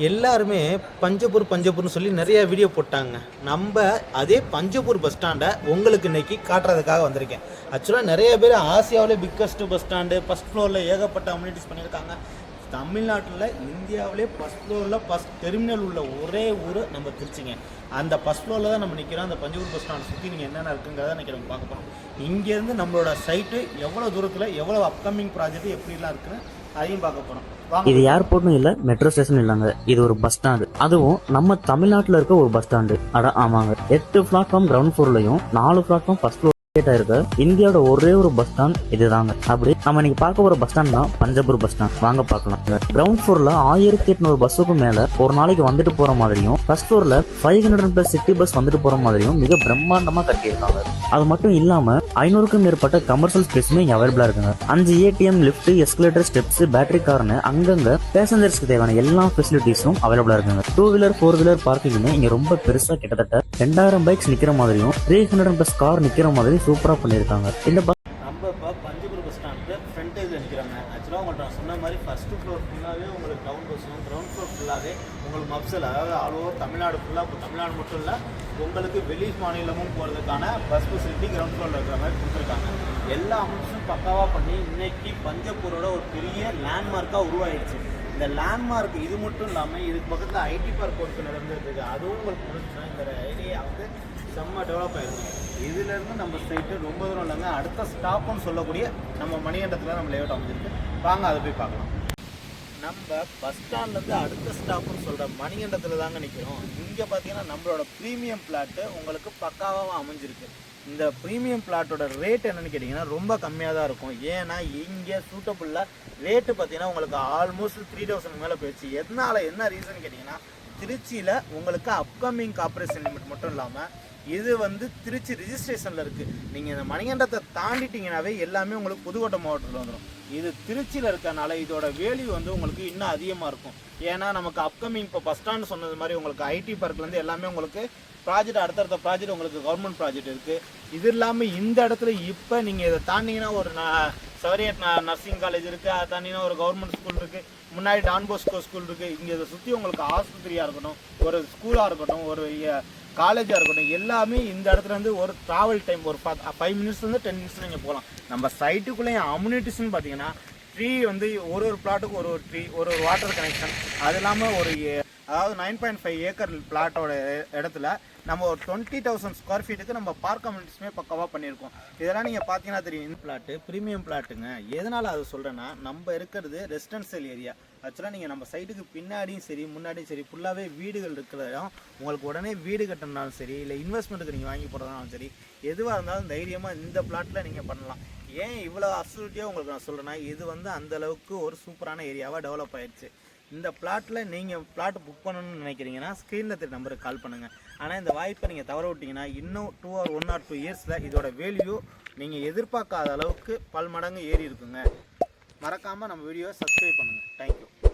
எல்லாருமே பஞ்சப்பூர்னு சொல்லி நிறைய வீடியோ போட்டாங்க. நம்ம அதே பஞ்சப்பூர் பஸ் ஸ்டாண்டை உங்களுக்கு இன்னைக்கு காட்டுறதுக்காக வந்திருக்கேன். ஆக்சுவலாக நிறைய பேர் ஆசியாவிலே பிக்கஸ்ட் பஸ் ஸ்டாண்டு ஃபஸ்ட் ஃப்ளோரில் ஏகப்பட்ட அம்யூனிட்டிஸ் பண்ணியிருக்காங்க. தமிழ்நாட்டில் இந்தியாவிலே ஃபஸ்ட் ஃப்ளோரில் ஃபஸ்ட் டெர்மினல் உள்ள ஒரே ஊர் நம்ம திருச்சிங்க. அந்த ஃபஸ்ட் ஃப்ளோரில் தான் நம்ம நிற்கிறோம். அந்த பஞ்சப்பூர் பஸ் ஸ்டாண்ட் சுற்றி நீங்கள் என்னென்ன இருக்குங்கிறத இன்றைக்கி நம்ம பார்க்க போகிறோம். இங்கேருந்து நம்மளோட சைட்டு எவ்வளோ தூரத்தில் எவ்வளோ அப்கமிங் ப்ராஜெக்ட் எப்படிலாம் இருக்குன்னு அதையும் பார்க்க போகிறோம். இது ஏர்போர்ட்டும் இல்ல, மெட்ரோ ஸ்டேஷன் இல்லங்க, இது ஒரு பஸ் ஸ்டாண்டு. அதுவும் நம்ம தமிழ்நாட்டுல இருக்க ஒரு பஸ் ஸ்டாண்டு. அட ஆமாங்க, 8 பிளாட்ஃபார்ம் கிரவுண்ட் ஃப்ளோர்லயும் 4 பிளாட்ஃபார்ம் ஃபர்ஸ்ட் ஃப்ளோர் இருக்க இந்தியாவோட ஒரே ஒரு பஸ் ஸ்டாண்ட் இதுதாங்க. அப்படி நம்ம இன்னைக்கு பார்க்க போற பஸ் ஸ்டாண்ட் தான் பஞ்சப்பூர் பஸ் ஸ்டாண்ட். வாங்க பார்க்கலாம். கிரவுண்ட் ஃப்ளோர்ல 1800 பஸ்ஸுக்கும் மேல ஒரு நாளைக்கு வந்துட்டு போற மாதிரியும், ஃபர்ஸ்ட் ஃப்ளோர்ல 500+ சிட்டி பஸ் வந்துட்டு போற மாதிரியும் மிக பிரம்மாண்டமா கட்டியிருக்காங்க. அது மட்டும் இல்லாம 500க்கும் மேற்பட்ட கமர்ஷியல் ஸ்பேஸுமே இங்க அவைலபிளா இருக்குங்க. 5 ATM, lift, escalator, steps, battery கார்னு அங்கங்க பேசஞ்சர்ஸ்க்கு தேவையான எல்லா ஃபெசிலிட்டிஸும் அவைலபிளா இருக்குங்க. 2 வீலர் 4 வீலர் பார்க்கிங்னு இங்க ரொம்ப பெருசா கிட்டத்தட்ட 2000 பைக்ஸ் நிக்கிற மாதிரியும் 300+ கார் நிக்கிற மாதிரி சூப்பரா பண்ணிருக்காங்க. இந்த நம்ம இப்போ பஞ்சப்பூர் பஸ் ஸ்டாண்டு ஃப்ரண்டேஜில் நிற்கிறாங்க. ஆக்சுவலாக உங்கள்கிட்ட நான் சொன்ன மாதிரி ஃபஸ்ட்டு ஃப்ளோர் ஃபுல்லாகவே உங்களுக்கு டவுன் பஸ்ஸும், கிரவுண்ட் ஃப்ளோர் ஃபுல்லாகவே உங்களுக்கு மப்ஸில், அதாவது ஆல் ஓவர் தமிழ்நாடு ஃபுல்லாக, இப்போ தமிழ்நாடு மட்டும் இல்லை, உங்களுக்கு வெளி மாநிலமும் போகிறதுக்கான பஸ் ஃபெசிலிட்டி கிரவுண்ட் ஃப்ளோரில் இருக்கிற மாதிரி கொடுத்துருக்காங்க. எல்லா அம்சமும் பக்காவாக பண்ணி இன்னைக்கு பஞ்சப்பூரோட ஒரு பெரிய லேண்ட்மார்க்காக உருவாயிடுச்சு. இந்த லேண்ட்மார்க் இது மட்டும் இல்லாமல் இதுக்கு பக்கத்தில் ஐடி பார்க் ஒர்க்கு நடந்துருக்கு. அதுவும் உங்களுக்கு முடிஞ்சுன்னா இந்த ஏரியா வந்து செம்ம டெவலப் ஆகிருக்கு. இதுலேருந்து நம்ம சைட்டு ரொம்ப தூரம் இல்லைங்க, அடுத்த ஸ்டாப்புன்னு சொல்லக்கூடிய நம்ம மணிகண்டத்தில் நம்ம லேஅவுட் அமைஞ்சிருக்கு. வாங்க அதை போய் பார்க்கலாம். நம்ம பஸ் ஸ்டாண்ட்லேருந்து அடுத்த ஸ்டாப்புன்னு சொல்கிற மணிகண்டத்தில் தாங்க நிற்கிறோம். இங்கே பார்த்தீங்கன்னா நம்மளோட ப்ரீமியம் பிளாட்டு உங்களுக்கு பக்காவாக அமைஞ்சிருக்கு. இந்த ப்ரீமியம் பிளாட்டோட ரேட் என்னென்னு கேட்டிங்கன்னா ரொம்ப கம்மியாக தான் இருக்கும். ஏன்னா இங்கே சூட்டபுளாக ரேட்டு பார்த்தீங்கன்னா உங்களுக்கு ஆல்மோஸ்ட் 3000 மேலே போயிடுச்சு. என்ன ரீசன் கேட்டிங்கன்னா, திருச்சியில் உங்களுக்கு அப்கமிங் கார்பரேஷன் லிமிட் மட்டும் இல்லாமல் இது வந்து திருச்சி ரிஜிஸ்ட்ரேஷனில் இருக்குது. நீங்கள் இந்த மணிகண்டத்தை தாண்டிட்டிங்கனாவே எல்லாமே உங்களுக்கு புதுக்கோட்டை மாவட்டத்தில் வந்துடும். இது திருச்சியில் இருக்கனால இதோட வேல்யூ வந்து உங்களுக்கு இன்னும் அதிகமாக இருக்கும். ஏன்னா நமக்கு அப்கமிங் இப்போ பஸ் ஸ்டாண்டு சொன்னது மாதிரி உங்களுக்கு ஐடி பார்க்லேருந்து எல்லாமே உங்களுக்கு ப்ராஜெக்ட், அடுத்தடுத்த ப்ராஜெக்ட் உங்களுக்கு கவர்மெண்ட் ப்ராஜெக்ட் இருக்குது. இது இல்லாமல் இந்த இடத்துல இப்போ நீங்கள் இதை தாண்டிங்கன்னா ஒரு சவரியட் நர்சிங் காலேஜ் இருக்குது, அதை தாண்டிங்கன்னா ஒரு கவர்மெண்ட் ஸ்கூல் இருக்குது, முன்னாடி டான் போஸ்கோ ஸ்கூல் இருக்குது. இங்கே இதை சுற்றி உங்களுக்கு ஆஸ்பத்திரியாக இருக்கட்டும், ஒரு ஸ்கூலாக இருக்கட்டும், ஒரு காலேஜாக இருக்கட்டும், எல்லாமே இந்த இடத்துல இருந்து ஒரு ட்ராவல் டைம் ஒரு 5 மினிட்ஸ்லேருந்து 10 மினிட்ஸ் நீங்கள் போகலாம். நம்ம சைட்டுக்குள்ளேயும் அம்யூனிட்டிஸ்ன்னு பார்த்தீங்கன்னா ட்ரீ வந்து ஒரு பிளாட்டுக்கு ஒரு ட்ரீ, ஒரு வாட்டர் கனெக்ஷன், அது இல்லாமல் அதாவது 9.5 ஏக்கர் பிளாட்டோட இடத்துல நம்ம ஒரு 20,000 ஸ்கொயர் ஃபீட்டுக்கு நம்ம பார்க் கம்யூனிட்டிஸுமே பக்கவாக பண்ணியிருக்கோம். இதெல்லாம் நீங்கள் பார்த்தீங்கன்னா தெரியும். இந்த பிளாட்டு ப்ரீமியம் பிளாட்டுங்க. எதனால் அதை சொல்கிறேன்னா, நம்ம இருக்கிறது ரெசிடென்சியல் ஏரியா. ஆக்சுவலாக நீங்கள் நம்ம சைட்டுக்கு பின்னாடியும் சரி முன்னாடியும் சரி ஃபுல்லாகவே வீடுகள் இருக்கிற இடம். உங்களுக்கு உடனே வீடு கட்டினாலும் சரி, இல்லை இன்வெஸ்ட்மெண்ட்டுக்கு நீங்கள் வாங்கி போகிறதாலும் சரி, எதுவாக இருந்தாலும் தைரியமாக இந்த பிளாட்டில் நீங்கள் பண்ணலாம். ஏன் இவ்வளோ அப்சல்யூட்டியாக உங்களுக்கு நான் சொல்கிறேன்னா, இது வந்து அந்தளவுக்கு ஒரு சூப்பரான ஏரியாவாக டெவலப் ஆயிடுச்சு. இந்த பிளாட்டில் நீங்கள் பிளாட் புக் பண்ணணும்னு நினைக்கிறீங்கன்னா ஸ்க்ரீனில் தெரிய நம்பருக்கு கால் பண்ணுங்கள். ஆனால் இந்த வாய்ப்பை நீங்கள் தவற விட்டிங்கன்னா இன்னும் 1 or 2 இயர்ஸில் இதோட வேல்யூ நீங்கள் எதிர்பார்க்காத அளவுக்கு பல்மடங்கு ஏறி இருக்குங்க. மறக்காமல் நம்ம வீடியோவை சப்ஸ்கிரைப் பண்ணுங்கள். தேங்க்யூ.